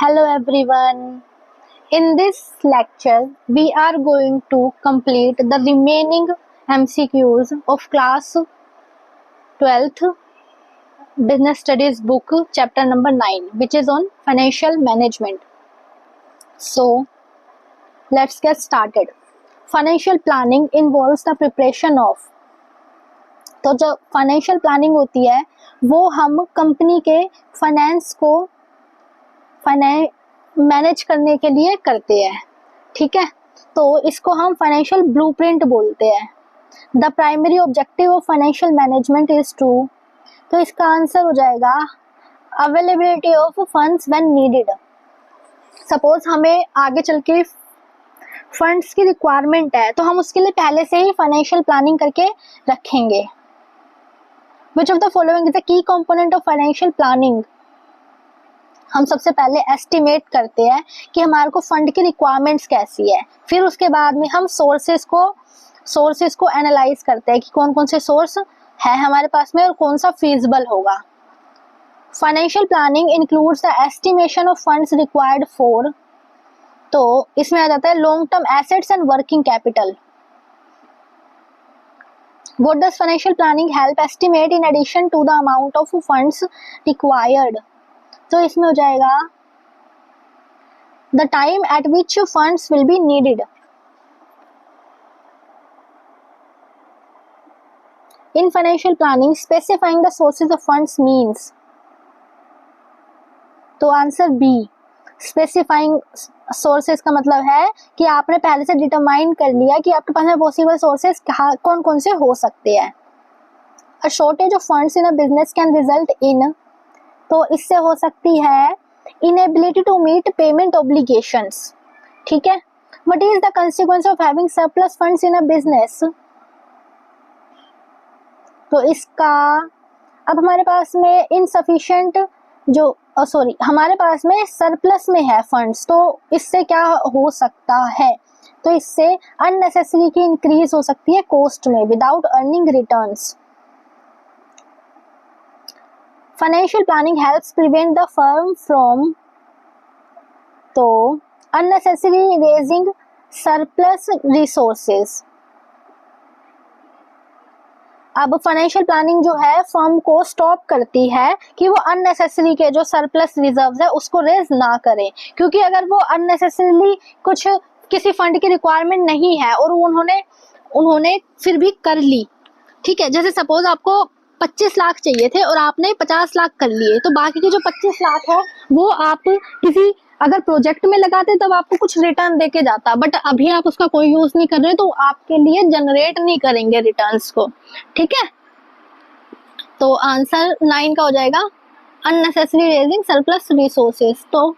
Hello everyone. In this lecture, we are going to complete the remaining MCQs of class 12th Business Studies book, chapter number 9, which is on financial management. So, let's get started. Financial planning involves the preparation of, तो जो financial planning होती है वो हम company के finance को manage करने के लिए करते हैं, ठीक है। तो इसको हम फाइनेंशियल ब्लूप्रिंट बोलते हैं। The primary objective of financial management is to, तो इसका आंसर हो जाएगा availability of funds when needed. Suppose हमें आगे चल के फंड्स की रिक्वायरमेंट है तो हम उसके लिए पहले से ही फाइनेंशियल प्लानिंग करके रखेंगे। विच of the following is the की कंपोनेंट ऑफ फाइनेंशियल प्लानिंग। हम सबसे पहले एस्टिमेट करते हैं कि हमारे को फंड की रिक्वायरमेंट्स कैसी है, फिर उसके बाद में हम सोर्सेज को एनालाइज करते हैं कि कौन कौन से सोर्स है हमारे पास में और कौन सा फीजिबल होगा। Financial planning includes the estimation of funds required for, तो इसमें आ जाता है long term assets and working capital. What does financial planning help estimate in addition to the amount of funds required? तो इसमें हो जाएगा the time at which funds will be needed. In financial planning, specifying the sources of funds means, तो answer B, specifying sources का मतलब है कि आपने पहले से डिटरमाइन कर लिया कि आपके पास में पॉसिबल सोर्सेज कौन कौन से हो सकते हैं। A shortage of funds in a business can result in, तो इससे हो सकती है inability to meet payment obligations, ठीक है। What is the consequence of having surplus funds in a business, तो इसका अब हमारे पास में इनसफिशिएंट हमारे पास में सरप्लस में है फंड्स, तो इससे क्या हो सकता है, तो इससे अननेसेसरी की इंक्रीज हो सकती है कॉस्ट में without earning returns. Financial planning helps prevent the firm from, तो अननेसेसरी रेजिंग सरप्लस रिसोर्सेज। अब फाइनेंशियल प्लानिंग जो है फर्म को स्टॉप करती है कि वो अननेसेसरी के जो सरप्लस रिजर्व्स है उसको रेज ना करे, क्योंकि अगर वो अननेसेसरीली कुछ किसी फंड की रिक्वायरमेंट नहीं है और उन्होंने फिर भी कर ली, ठीक है। जैसे सपोज आपको 25 लाख चाहिए थे और आपने 50 लाख कर लिए, तो बाकी के जो 25 लाख है वो आप किसी अगर प्रोजेक्ट में लगाते तब आपको कुछ रिटर्न देके जाता, बट अभी आप उसका कोई यूज नहीं कर रहे तो आपके लिए जनरेट नहीं करेंगे रिटर्न्स को, ठीक है। तो आंसर 9 का हो जाएगा अननेसेसरी रेजिंग सरप्लस रिसोर्सेज। तो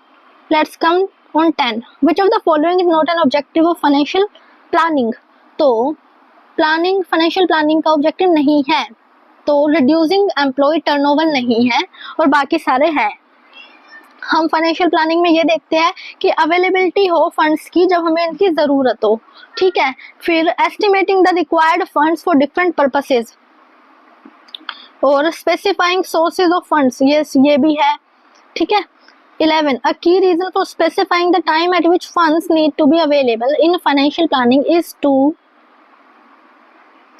let's come on 10, which of the following is not an objective of financial planning. तो फाइनेंशियल प्लानिंग का ऑब्जेक्टिव नहीं है, तो रिड्यूसिंग एम्प्लॉय टर्नओवर नहीं है और बाकी सारे हैं। हम फाइनेंशियल प्लानिंग में ये देखते हैं कि अवेलेबिलिटी हो फंड्स की जब हमें इनकी जरूरत हो, ठीक है। फिर estimating the required funds for different purposes और स्पेसिफाइंग सोर्सेज ऑफ फंड्स, ये भी है, ठीक है। 11, a key reason for specifying the time at which funds need to be available in financial planning is to,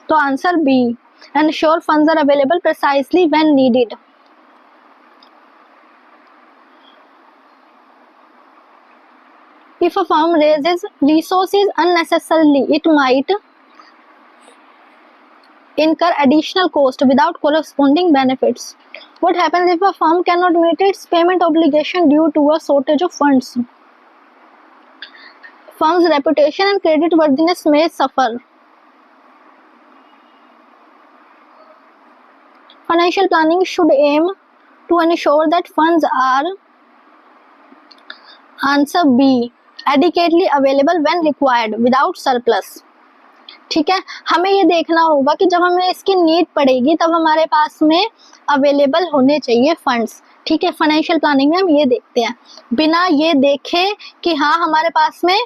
तो answer B, ensure funds are available precisely when needed. If a firm raises resources unnecessarily, it might incur additional cost without corresponding benefits. What happens if a firm cannot meet its payment obligation due to a shortage of funds? Firm's reputation and creditworthiness may suffer. Financial planning should aim to ensure that funds are, answer B, adequately available when required without surplus, ठीक है। हमें ये देखना होगा कि जब हमें इसकी नीड पड़ेगी तब हमारे पास में अवेलेबल होने चाहिए फंड्स, ठीक है। फाइनेंशियल प्लानिंग में हम ये देखते हैं, बिना ये देखे कि हाँ हमारे पास में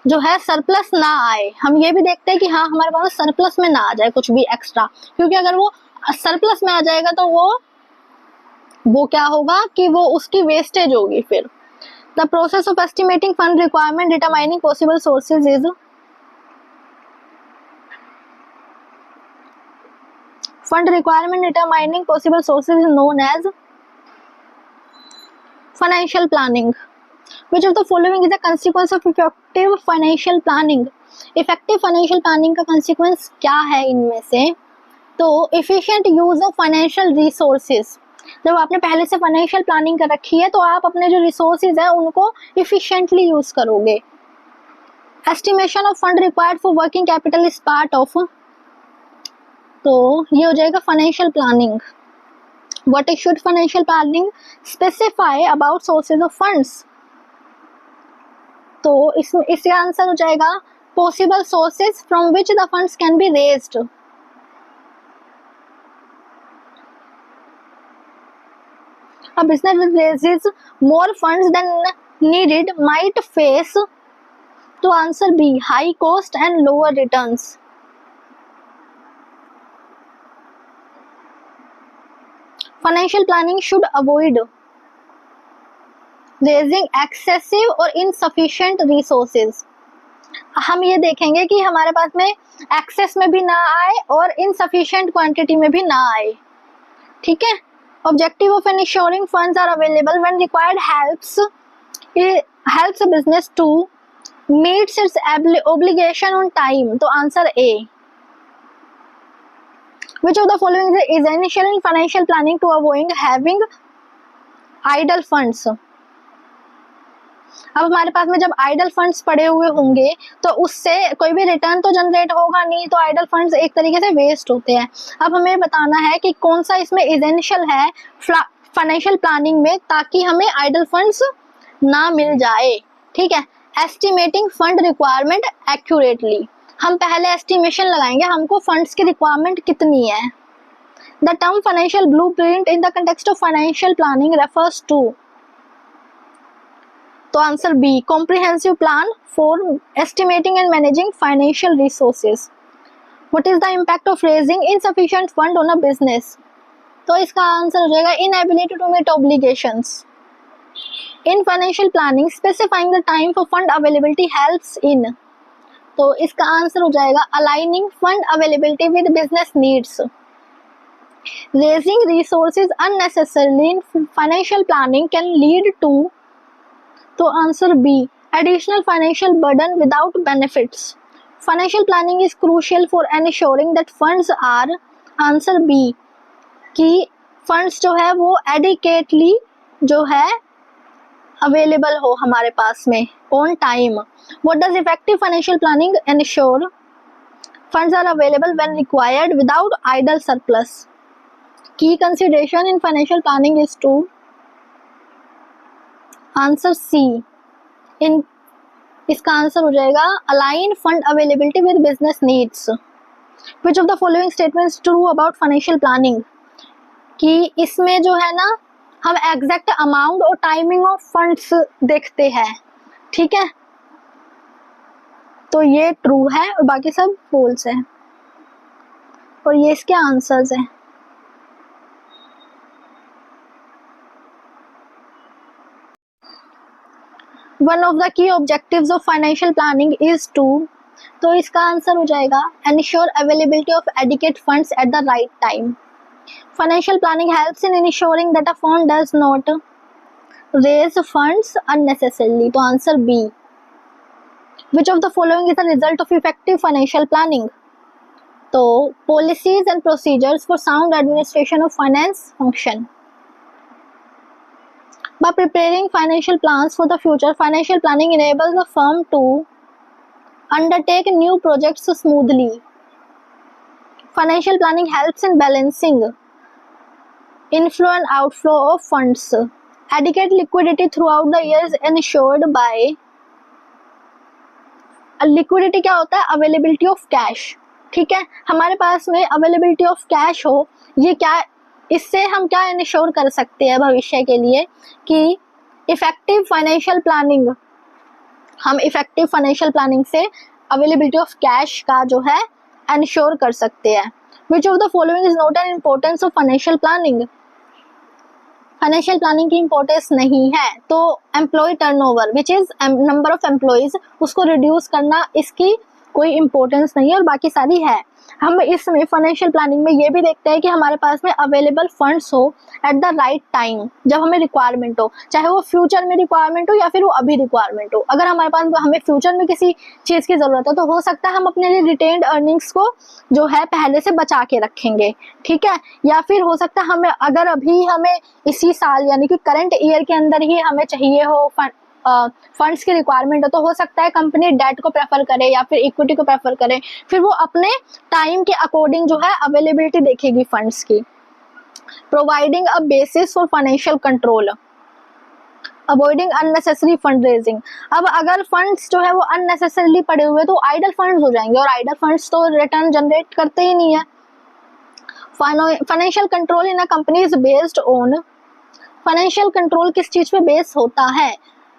जो है सरप्लस ना आए, हम ये भी देखते हैं कि हाँ हमारे पास सरप्लस में ना आ जाए कुछ भी एक्स्ट्रा, क्योंकि अगर वो सरप्लस में आ जाएगा तो वो क्या होगा कि वो उसकी वेस्टेज होगी फिर। The process of estimating fund requirement, determining possible sources is fund requirement determining possible sources is known as financial planning. Which of the following is a consequence of effective financial planning? Effective financial planning का consequence क्या है इनमें से? तो efficient use of financial resources. जब आपने पहले से फाइनेंशियल प्लानिंग कर रखी है तो आप अपने जो रिसोर्सेज है उनको इफिशिएंटली यूज करोगे. Estimation of fund required for working capital is part of, तो ये हो जाएगा financial planning. What should financial planning specify about sources of funds? तो इसका आंसर हो जाएगा possible sources from which the funds can be raised. A business which raises more funds than needed might face, to answer B, high cost and lower returns. Financial planning should avoid raising excessive or insufficient resources. हम ये देखेंगे कि हमारे पास में access में भी ना आए और इनसफिशिएंट क्वांटिटी में भी ना आए. ठीक है. Objective of ensuring funds are available when required helps a business to meet its obligation on time. तो answer A. Which of the following is essential in financial planning to avoid having idle funds? अब हमारे पास में जब idol funds पड़े हुए होंगे तो उससे कोई भी रिटर्न तो जनरेट होगा नहीं, तो आइडल फंड्स एक तरीके से वेस्ट होते हैं. अब हमें बताना है कि कौन सा इसमें एसेंशियल है फाइनेंशियल प्लानिंग में ताकि हमें आइडल फंड्स ना मिल जाए. ठीक है. Estimating fund requirement accurately. हम पहले एस्टिमेशन लगाएंगे हमको फंड्स की रिक्वायरमेंट कितनी है. The term financial blueprint in the context of financial planning refers to, तो answer B, comprehensive plan for estimating and managing financial resources. What is the impact of raising insufficient fund on a business? तो इसका answer हो जाएगा inability to meet obligations. In financial planning specifying the time for fund availability helps in, तो इसका answer हो जाएगा aligning fund availability with business needs. Raising resources unnecessarily in financial planning can lead to, तो answer B, additional financial burden without benefits. Financial planning is crucial for ensuring that funds are, answer B, कि funds जो है वो adequately जो है available हो हमारे पास में on time. What does effective financial planning ensure? Funds are available when required without idle surplus. Key consideration in financial planning is to, answer C, इन इसका आंसर हो जाएगा align fund availability with business needs. Which of the following statements true about financial planning? कि इसमें जो है ना हम एग्जैक्ट अमाउंट और टाइमिंग ऑफ फंड्स देखते हैं. ठीक है. तो ये ट्रू है और बाकी सब फॉल्स है और ये इसके आंसर्स हैं. One of the key objectives of financial planning is to, तो इसका आंसर हो जाएगा ensure availability of adequate funds at the right time. Financial planning helps in ensuring that a fund does not raise funds unnecessarily. तो answer B. Which of the following is a result of effective financial planning? तो policies and procedures for sound administration of finance function. By preparing financial plans for the future, financial planning enables the firm to undertake new projects smoothly. Financial planning helps in balancing inflow and outflow of funds. Adequate liquidity throughout the year is ensured by, liquidity क्या होता है? Availability of cash. ठीक है. हमारे पास में availability of cash हो, ये क्या, इससे हम क्या इंश्योर कर सकते हैं भविष्य के लिए कि इफेक्टिव फाइनेंशियल प्लानिंग, हम इफेक्टिव फाइनेंशियल प्लानिंग से अवेलेबिलिटी ऑफ कैश का जो है इंश्योर कर सकते हैं. Which of the following is not an importance of financial planning? Financial planning की इंपॉर्टेंस नहीं है तो employ turnover which is number of employees, उसको रिड्यूस करना इसकी कोई इंपॉर्टेंस नहीं है, और बाकी सारी है। हम इसमें फाइनेंशियल प्लानिंग में ये भी देखते हैं कि हमारे पास में अवेलेबल फंड्स हो एट द राइट टाइम, जब हमें रिक्वायरमेंट हो, चाहे वो फ्यूचर में रिक्वायरमेंट हो या फिर वो अभी रिक्वायरमेंट हो। अगर हमारे पास हमें फ्यूचर में किसी चीज की जरूरत है तो हो सकता है हम अपने लिए रिटेन्ड अर्निंग्स को जो है पहले से बचा के रखेंगे, ठीक है। या फिर हो सकता है हमें अगर अभी हमें इसी साल यानी कि करंट ईयर के अंदर ही हमें चाहिए हो फंड्स की रिक्वायरमेंट हो, तो हो सकता है कंपनी डेट को प्रेफर करे या फिर इक्विटी को प्रेफर करे, फिर वो अपने टाइम के अकॉर्डिंग जो है अवेलेबिलिटी देखेगी फंड्स की। Providing a basis for financial control, avoiding unnecessary fund raising. अब अगर फंड्स जो है वो अननेसेसरीली पड़े हुए तो आइडल फंड्स हो जाएंगे, और आइडल फंड्स तो रिटर्न जनरेट करते ही नहीं है। Financial control in a company is based on, financial control किस चीज पे बेस होता है,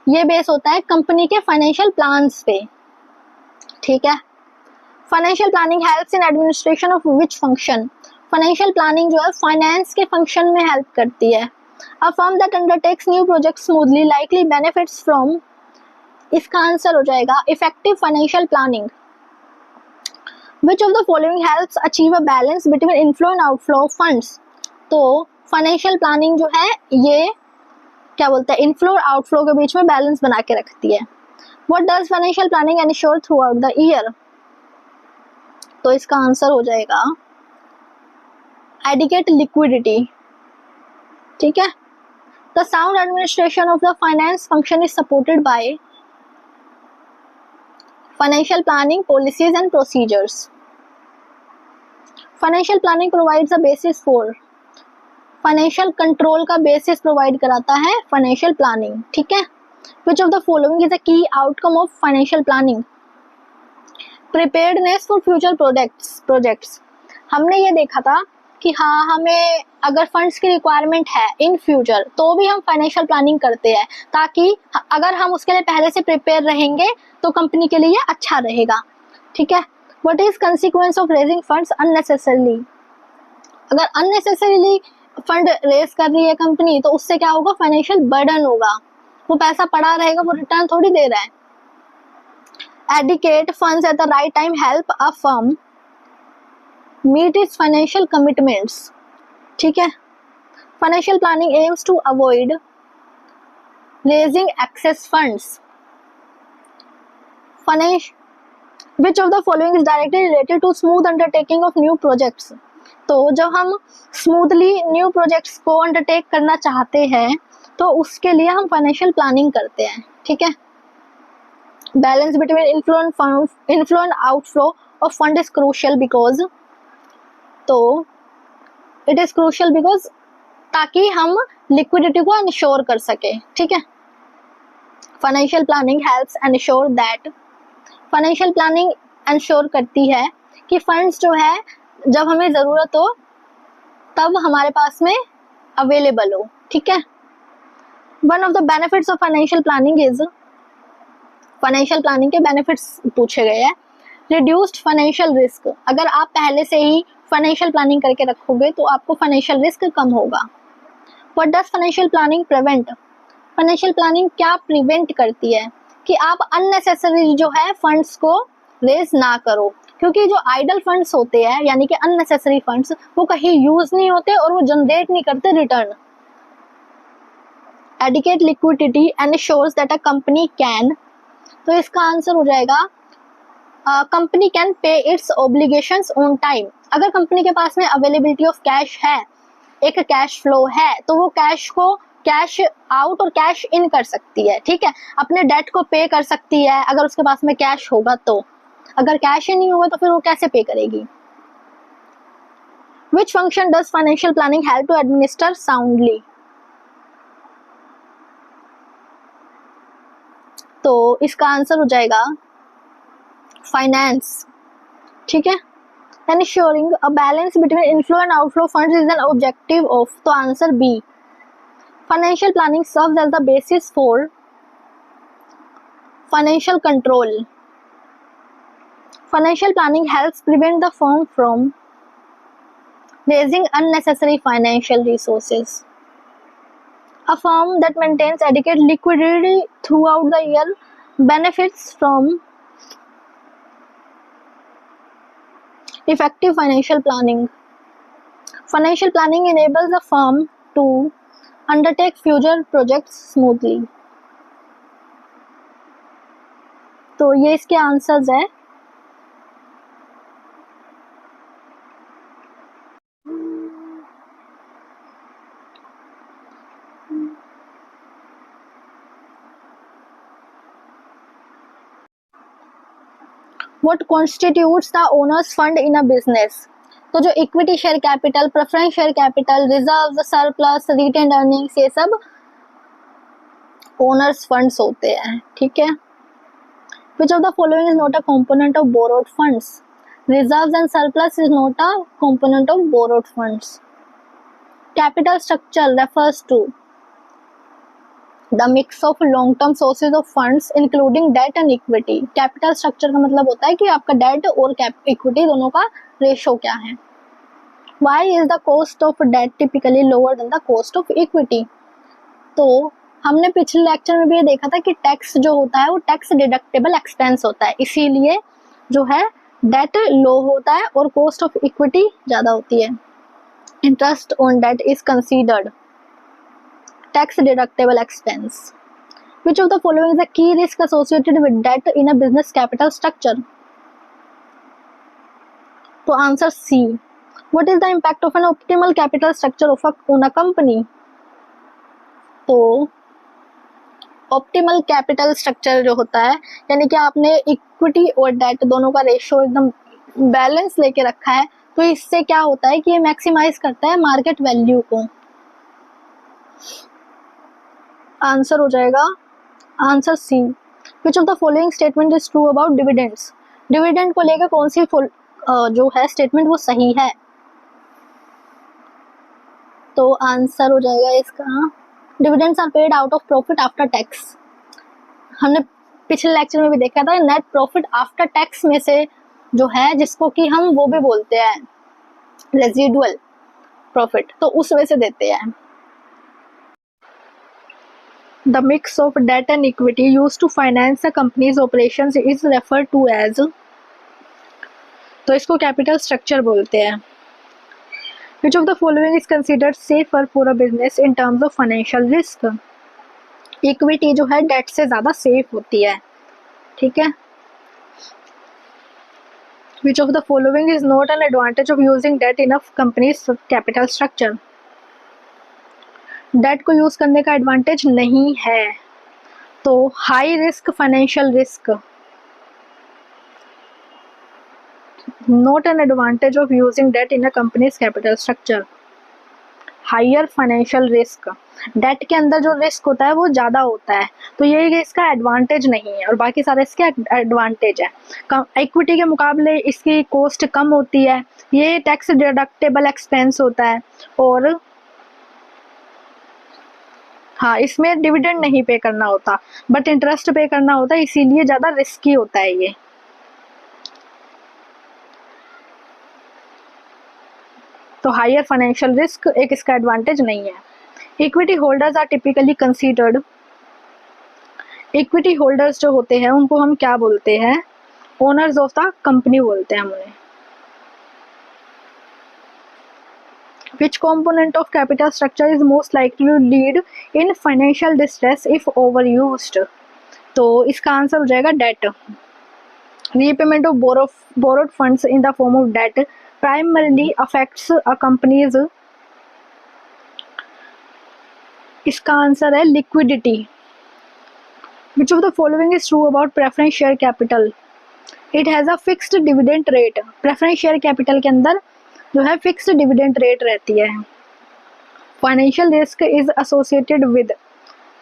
ये बेस होता है कंपनी के फाइनेंशियल प्लान्स पे, ठीक है। Financial planning helps in administration of which function, financial planning जो है फाइनेंस के फंक्शन में हेल्प करती है। A firm that undertakes new project smoothly likely benefits from, इसका आंसर हो जाएगा effective financial planning. Which of the following helps achieve a balance between inflow and outflow of funds, तो financial planning जो है ये क्या बोलते हैं इनफ्लो और आउटफ्लो के बीच में बैलेंस बना के रखती है। What does financial planning ensure throughout the year, तो इसका आंसर हो जाएगा एडिक्वेट लिक्विडिटी, ठीक है। The sound administration of the finance function is supported by financial planning policies and procedures. Financial planning provides a basis for, financial control का basis provide कराता है financial planning, ठीक है। Which of the following is a key outcome of financial planning, preparedness for future projects. हमने ये देखा था कि हाँ हमें अगर फंड्स की रिक्वायरमेंट है इन फ्यूचर तो भी हम फाइनेंशियल प्लानिंग करते हैं, ताकि अगर हम उसके लिए पहले से प्रिपेयर रहेंगे तो कंपनी के लिए अच्छा रहेगा, ठीक है। What is consequence of raising funds unnecessarily, अगर अननेसेसरीली फंड रेज कर रही है कंपनी तो उससे क्या होगा, फाइनेंशियल बर्डन होगा, वो पैसा पड़ा रहेगा, वो रिटर्न थोड़ी दे रहा है। Adequate funds at the right time help a firm meet its financial commitments, ठीक है। Financial planning aims to avoid raising excess funds, which of the following is directly related to smooth undertaking of new projects, तो जब हम smoothly new projects को undertake करना चाहते हैं तो उसके लिए हम फाइनेंशियल प्लानिंग करते हैं, ठीक है। Balance between inflow and outflow of fund is crucial because, तो इट इज क्रूशियल बिकॉज ताकि हम लिक्विडिटी को इंश्योर कर सके, ठीक है। Financial planning helps ensure that, financial planning ensure करती है कि फंड्स जो है जब हमें जरूरत हो तब हमारे पास में अवेलेबल हो, ठीक है। One of the benefits of financial planning is, financial planning के बेनिफिट्स पूछे गए हैं। रिड्यूस्ड फाइनेंशियल रिस्क, अगर आप पहले से ही फाइनेंशियल प्लानिंग करके रखोगे तो आपको फाइनेंशियल रिस्क कम होगा। What does financial planning prevent, financial planning क्या प्रिवेंट करती है कि आप अननेसेसरी जो है फंड्स को रेज ना करो, क्योंकि जो आइडल फंड्स होते हैं यानी कि अननेसेसरी फंड्स वो कहीं यूज नहीं होते और वो जनरेट नहीं करते return. Adequate liquidity ensures that a company can, तो इसका आंसर हो जाएगा company can pay it's obligations on time. अगर कंपनी के पास में अवेलेबिलिटी ऑफ कैश है, एक कैश फ्लो है, तो वो कैश को कैश आउट और कैश इन कर सकती है, ठीक है। अपने डेट को पे कर सकती है अगर उसके पास में कैश होगा तो, अगर कैश ही नहीं होगा तो फिर वो कैसे पे करेगी। Which function does financial planning help to administer soundly, तो इसका आंसर हो जाएगा फाइनेंस, ठीक है। Ensuring a balance between inflow and outflow funds is an objective of, तो answer B. Financial planning serves as the basis for financial control. Financial planning helps prevent the firm from raising unnecessary financial resources. A firm that maintains adequate liquidity throughout the year benefits from effective financial planning. Financial planning enables a firm to undertake future projects smoothly. तो ये इसके answers है. What constitutes the owner's fund in a business? तो जो equity share capital, preference share capital, reserve, surplus, retained earnings, ये सब owners funds होते हैं. ठीक है. Which of the following is not a component of borrowed funds? Reserves and surplus is not a component of borrowed funds. Capital structure refers to the mix of long-term sources of funds including debt and equity. Capital structure का मतलब होता है कि आपका debt और equity दोनों का ratio क्या है. Why is the cost of debt typically lower than the cost of equity? तो हमने पिछले लेक्चर में भी ये देखा था कि टैक्स जो होता है वो टैक्स डिडक्टेबल एक्सपेंस होता है, इसीलिए जो है डेट लो होता है और कॉस्ट ऑफ इक्विटी ज्यादा होती है. Interest on debt is considered tax deductible expense. Which of the following is the key risk associated with debt in a business capital structure? तो answer C. What is the impact of an optimal capital structure on a company? तो optimal capital structure जो होता है, यानी कि आपने equity और date दोनों का रेशियो एकदम बैलेंस लेके रखा है, तो इससे क्या होता है कि ये मैक्सिमाइज करता है मार्केट वैल्यू को. आंसर हो जाएगा answer C. Which of the following statement is true about dividends? Dividend को लेकर कौन सी जो है स्टेटमेंट वो सही है? तो आंसर हो जाएगा इसका dividends are paid out of profit after tax. हमने पिछले लेक्चर में भी देखा था नेट प्रॉफिट आफ्टर टैक्स में से जो है, जिसको कि हम वो भी बोलते हैं रेजिडुअल प्रॉफिट, तो उस वजह से देते हैं. The mix of debt and equity used to finance the company's operations is referred to as, तो इसको कैपिटल स्ट्रक्चर बोलते हैं. Which of the following is considered safer for a business in terms of financial risk? Equity जो है date से ज्यादा safe होती है. ठीक है. Which of the following is not an advantage of using debt in a company's capital structure? Debt को use करने का एडवांटेज नहीं है. तो high risk financial risk, not an advantage of using debt in a company's capital structure. Higher financial risk, debt के अंदर जो risk होता है वो ज़्यादा होता है, तो ये इसका एडवांटेज नहीं है और बाकी सारे इसके एडवांटेज है. इक्विटी के मुकाबले इसकी कॉस्ट कम होती है, ये टैक्स डिडक्टेबल एक्सपेंस होता है, और हाँ इसमें डिविडेंड नहीं पे करना होता बट इंटरेस्ट पे करना होता है, इसीलिए ज़्यादा रिस्की होता है ये. तो हायर फाइनेंशियल रिस्क एक इसका एडवांटेज नहीं है. Equity holders are typically considered, equity holders जो होते हैं उनको हम क्या बोलते हैं? ओनर्स ऑफ द कंपनी बोलते हैं हम उन्हें. Which component of capital structure is most likely to lead in financial distress if overused? तो इसका आंसर हो जाएगा date. Repayment of borrowed funds in the form of debt primarily affects a company's, इसका answer है liquidity. Which of the following is true about preference share capital? It has a fixed dividend rate. Preference share capital के अंदर जो है fixed dividend rate रहती है. Financial risk is associated with,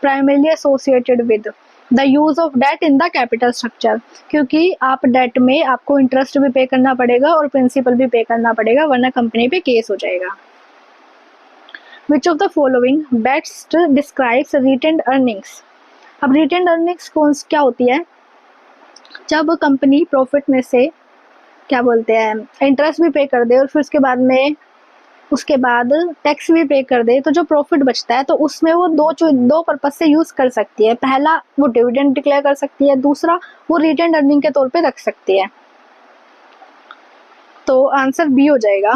primarily associated with the use of debt in the capital structure, क्योंकि आप date में आपको इंटरेस्ट भी पे करना पड़ेगा और प्रिंसिपल भी पे करना पड़ेगा, वरना कंपनी पे केस हो जाएगा. विच of the following best describes retained earnings? अब रिटेन्ड अर्निंग्स क्या होती है? जब कंपनी प्रॉफिट में से क्या बोलते हैं इंटरेस्ट भी पे कर दे और फिर उसके बाद में उसके बाद टैक्स भी पे कर दे, तो जो प्रॉफिट बचता है तो उसमें वो दो पर्पज से यूज कर सकती है। पहला वो डिविडेंड डिक्लेयर कर सकती है, दूसरा वो रिटेन्ड अर्निंग के तौर पे रख सकती है। तो आंसर बी हो जाएगा।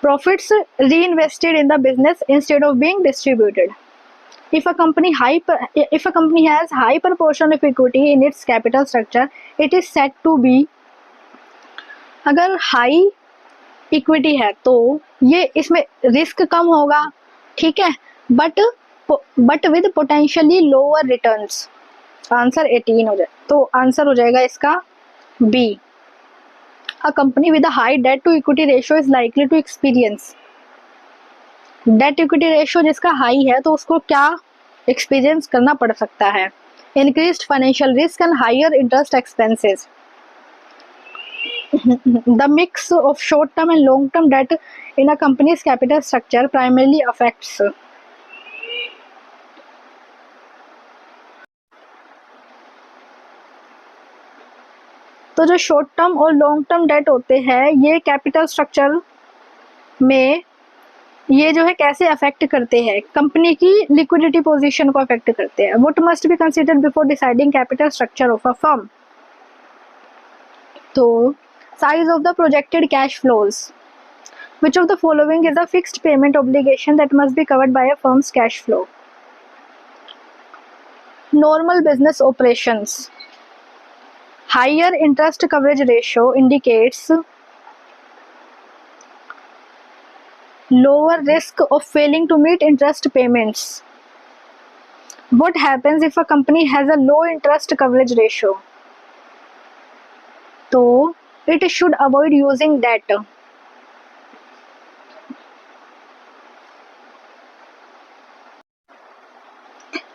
Profits reinvested in the business instead of being distributed. If a company has high proportion of equity in its capital structure, it is said to be, अगर हाई इक्विटी है तो ये इसमें रिस्क कम होगा, ठीक है, but with potentially lower returns. Answer 18 हो जाए, तो आंसर हो जाएगा इसका B. A company with a high debt to equity ratio is likely to experience, debt equity ratio जिसका हाई है तो उसको क्या एक्सपीरियंस करना पड़ सकता है? Increased financial risk and higher interest expenses. The mix of short term and long term debt in a company's capital structure primarily affects. तो जो शॉर्ट टर्म और लॉन्ग टर्म डेट होते हैं ये कैपिटल स्ट्रक्चर में ये जो है कैसे अफेक्ट करते हैं? कंपनी की लिक्विडिटी पोजीशन को अफेक्ट करते हैं। What must be considered before deciding capital structure of a firm? तो size of the projected cash flows. Which of the following is a fixed payment obligation that must be covered by a firm's cash flow? Normal business operations. Higher interest coverage ratio indicates lower risk of failing to meet interest payments. What happens if a company has a low interest coverage ratio? तो it should avoid using debt.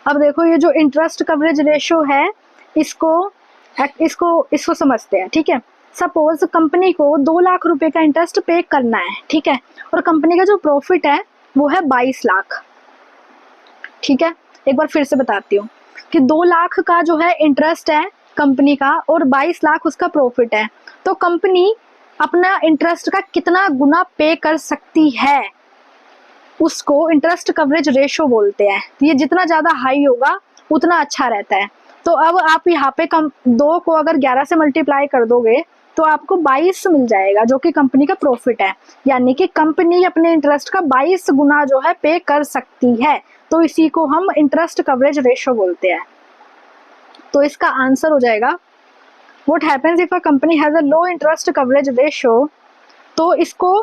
अब देखो ये जो interest coverage ratio है इसको इसको समझते हैं, ठीक है। सपोज कंपनी को 2 लाख रुपए का इंटरेस्ट पे करना है, ठीक है, और कंपनी का जो प्रॉफिट है वो है 22 लाख, ठीक है। एक बार फिर से बताती हूँ कि 2 लाख का जो है इंटरेस्ट है कंपनी का और 22 लाख उसका प्रॉफिट है, तो कंपनी अपना इंटरेस्ट का कितना गुना पे कर सकती है उसको इंटरेस्ट कवरेज रेशो बोलते हैं। ये जितना ज्यादा हाई होगा उतना अच्छा रहता है। तो अब आप यहाँ पे 2 को अगर 11 से मल्टीप्लाई कर दोगे तो आपको 22 मिल जाएगा जो कि कंपनी का प्रॉफिट है, यानी कि कंपनी अपने इंटरेस्ट का 22 गुना जो है पे कर सकती है, तो इसी को हम इंटरेस्ट कवरेज रेशो बोलते हैं। तो इसका आंसर हो जाएगा what happens if a company has a low interest coverage ratio. तो इसको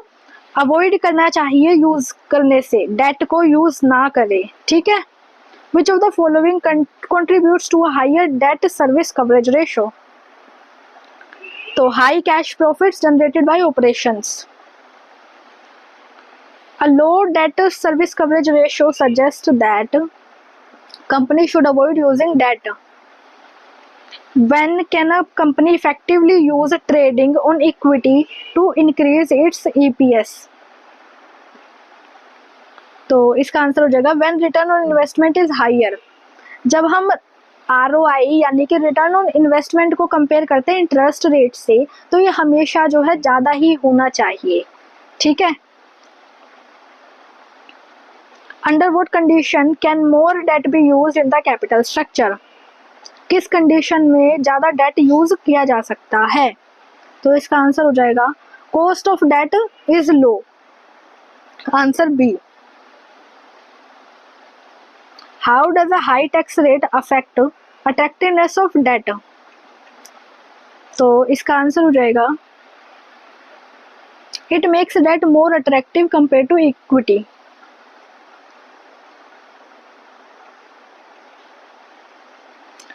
अवॉइड करना चाहिए यूज करने से, डेट को यूज ना करें, ठीक है। Which of the following contributes to a higher debt service coverage ratio? तो high cash profits generated by operations. A low debt service coverage ratio suggests that company should avoid using debt. When can a company effectively use trading on equity to increase its EPS? तो इसका answer हो जाएगा when return on investment is higher. जब हम ROI यानी कि return on investment को compare करते हैं इंटरेस्ट रेट से, तो ये हमेशा जो है ज्यादा ही होना चाहिए, ठीक है। Under what condition can more debt be used in the capital structure? किस कंडीशन में ज्यादा डेट यूज किया जा सकता है? तो इसका आंसर हो जाएगा cost of debt is low. Answer B. How does a high tax rate affect attractiveness of debt? तो इसका आंसर हो जाएगा it makes debt more attractive compare to equity.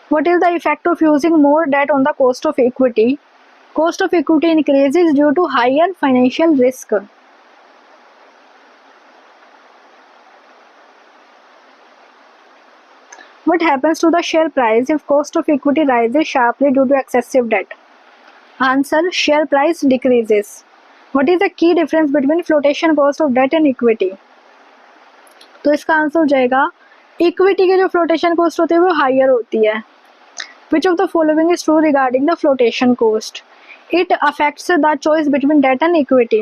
What is the effect of using more debt on the cost of equity? Cost of equity increases due to higher financial risk. What happens to the share price if cost of equity rises sharply due to excessive debt? Answer: share price decreases. What is the key difference between flotation cost of debt and equity? तो इसका answer हो जाएगा equity के जो flotation cost होती है वो higher होती है। Which of the following is true regarding the flotation cost? It affects the choice between debt and equity.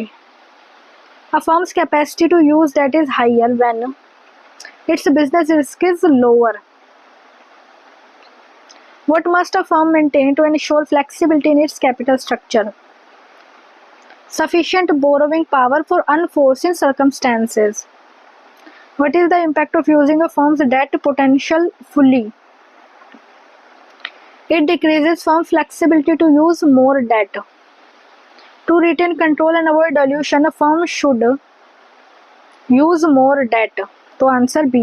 A firm's capacity to use debt is higher when its business risk is lower. What must a firm maintain to ensure flexibility in its capital structure? Sufficient borrowing power for unforeseen circumstances. What is the impact of using a firm's debt potential fully? It decreases firm flexibility to use more debt. To retain control and avoid dilution, a firm should use more debt. तो answer B.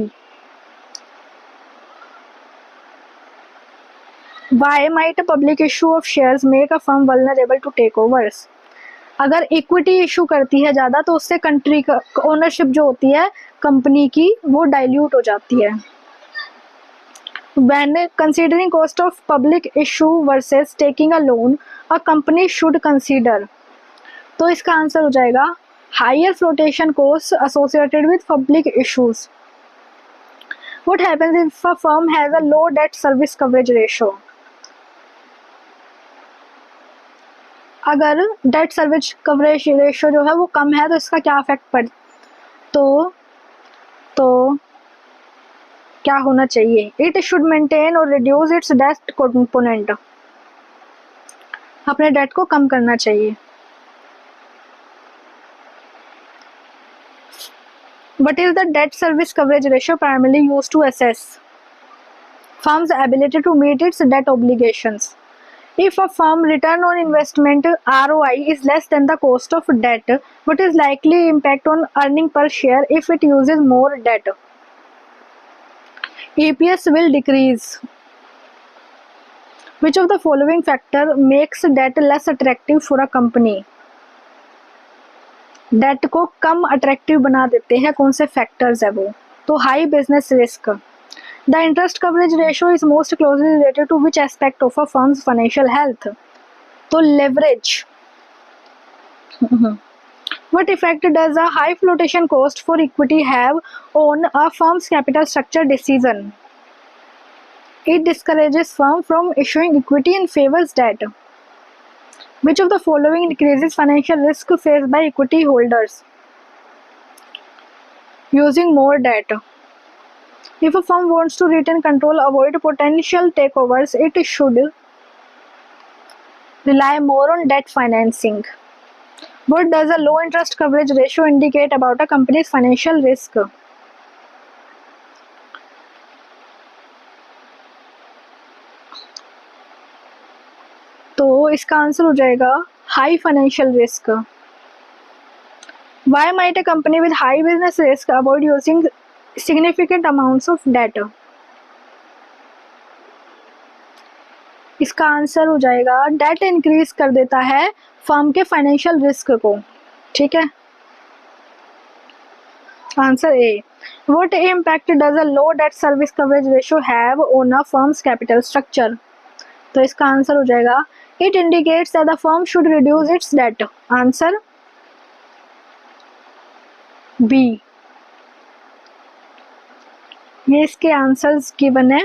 Why might a public issue of shares make a firm vulnerable to takeovers? अगर equity issue करती है ज़्यादा तो उससे country का ownership जो होती है कंपनी की वो डाइल्यूट हो जाती है. When considering cost of public issue versus taking a loan, a company should consider. तो इसका आंसर हो जाएगा higher flotation costs associated with public issues. What happens if a firm has a low debt service coverage ratio? अगर date service coverage ratio जो है वो कम है तो इसका क्या इफेक्ट पड़ तो क्या होना चाहिए? इट शुड मेंटेन और रिड्यूस इट्स डेट कंपोनेंट. अपने डेट को कम करना चाहिए. What is the debt service coverage ratio primarily used to assess firm's ability to meet its debt obligations? If a firm return on investment ROI is less than the cost of debt, what is likely impact on earning per share if it uses more debt? EPS will decrease. Which of the following factor makes debt less attractive for a company? Debt को कम attractive बना देते हैं कौन से factors है वो? तो high business risk. The interest coverage ratio is most closely related to which aspect of a firm's financial health? तो leverage. What effect does a high flotation cost for equity have on a firm's capital structure decision? It discourages firm from issuing equity and favors debt. Which of the following increases financial risk faced by equity holders? Using more debt. If a firm wants to retain control, avoid potential takeovers, it should rely more on debt financing. What does a low interest coverage ratio indicate about a company's financial risk? तो इसका answer हो जाएगा high financial risk. Why might a company with high business risk avoid using significant amounts of debt? इसका answer हो जाएगा debt increase कर देता है फर्म के फाइनेंशियल रिस्क को. ठीक है, answer A. What impact does a low debt service coverage ratio have on a firm's capital structure? तो इसका आंसर हो जाएगा it indicates that the firm should reduce its debt. Answer B. ये इसके answers given है.